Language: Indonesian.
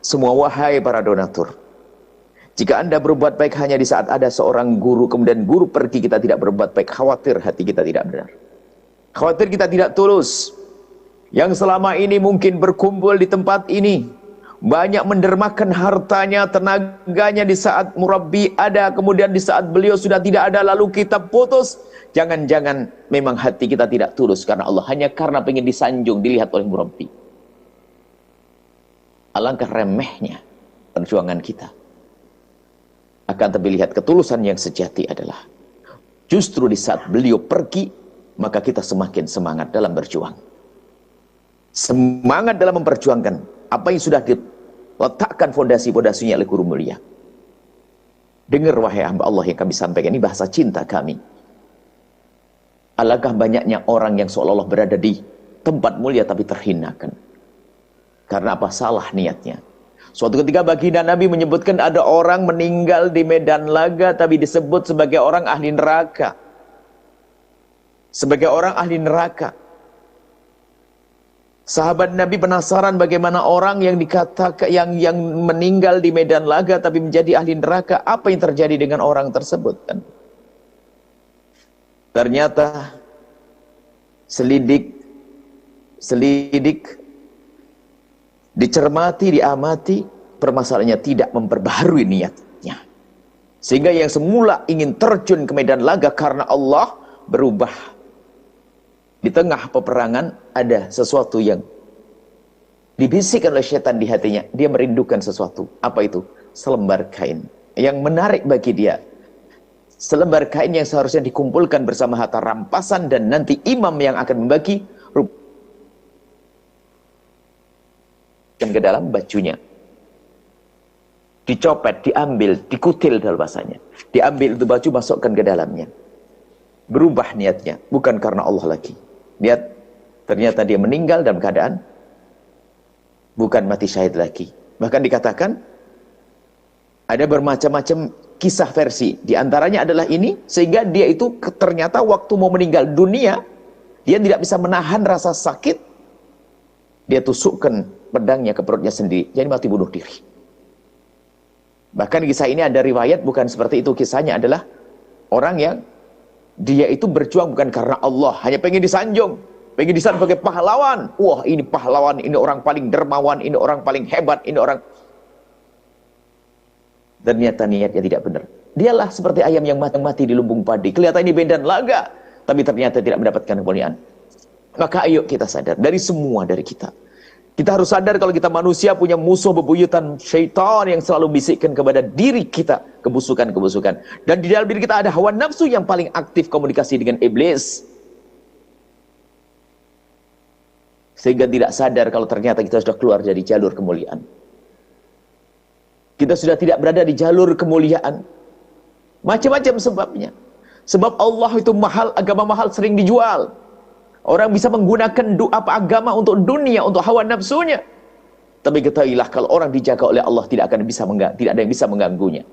Semua wahai para donatur, jika Anda berbuat baik hanya di saat ada seorang guru, kemudian guru pergi, kita tidak berbuat baik, khawatir hati kita tidak benar. Khawatir kita tidak tulus. Yang selama ini mungkin berkumpul di tempat ini, banyak mendermakan hartanya, tenaganya di saat murabbi ada, kemudian di saat beliau sudah tidak ada, lalu kita putus. Jangan-jangan memang hati kita tidak tulus karena Allah, hanya karena ingin disanjung, dilihat oleh murabbi. Alangkah remehnya perjuangan kita. Akan tapi lihat, ketulusan yang sejati adalah justru di saat beliau pergi, maka kita semakin semangat dalam berjuang. Semangat dalam memperjuangkan apa yang sudah diletakkan fondasi-fondasinya oleh guru mulia. Dengar wahai hamba Allah yang kami sampaikan, ini bahasa cinta kami. Alangkah banyaknya orang yang seolah-olah berada di tempat mulia tapi terhinakan. Karena apa? Salah niatnya. Suatu ketika baginda Nabi menyebutkan ada orang meninggal di medan laga tapi disebut sebagai orang ahli neraka. Sebagai orang ahli neraka. Sahabat Nabi penasaran bagaimana orang yang dikatakan yang meninggal di medan laga tapi menjadi ahli neraka, apa yang terjadi dengan orang tersebut kan? Ternyata selidik dicermati, diamati, permasalahannya tidak memperbaharui niatnya. Sehingga yang semula ingin terjun ke medan laga karena Allah, berubah. Di tengah peperangan ada sesuatu yang dibisikkan oleh setan di hatinya. Dia merindukan sesuatu. Apa itu? Selembar kain. Yang menarik bagi dia, selembar kain yang seharusnya dikumpulkan bersama harta rampasan dan nanti imam yang akan membagi ke dalam bajunya. Dicopet, diambil, dikutil dalam bahasanya. Diambil itu baju, masukkan ke dalamnya. Berubah niatnya, bukan karena Allah lagi. Lihat, ternyata dia meninggal dalam keadaan bukan mati syahid lagi. Bahkan dikatakan ada bermacam-macam kisah versi. Di antaranya adalah ini, sehingga dia itu ternyata waktu mau meninggal dunia, dia tidak bisa menahan rasa sakit. Dia tusukkan pedangnya ke perutnya sendiri, jadi mati bunuh diri. Bahkan kisah ini ada riwayat bukan seperti itu. Kisahnya adalah orang yang dia itu berjuang bukan karena Allah, hanya pengen disanjung, pengen disanjung sebagai pahlawan. Wah, ini pahlawan, ini orang paling dermawan, ini orang paling hebat, ini orang. Ternyata niatnya tidak benar. Dialah seperti ayam yang mati di lumbung padi. Kelihatan ini medan laga, tapi ternyata tidak mendapatkan kemuliaan. Maka ayo kita sadar, dari semua dari kita. Kita harus sadar kalau kita manusia punya musuh bebuyutan syaitan yang selalu bisikkan kepada diri kita kebusukan-kebusukan. Dan di dalam diri kita ada hawa nafsu yang paling aktif komunikasi dengan iblis. Sehingga tidak sadar kalau ternyata kita sudah keluar dari jalur kemuliaan. Kita sudah tidak berada di jalur kemuliaan. Macam-macam sebabnya. Sebab Allah itu mahal, agama mahal sering dijual. Orang bisa menggunakan agama untuk dunia, untuk hawa nafsunya. Tapi ketahuilah kalau orang dijaga oleh Allah tidak ada yang bisa mengganggunya.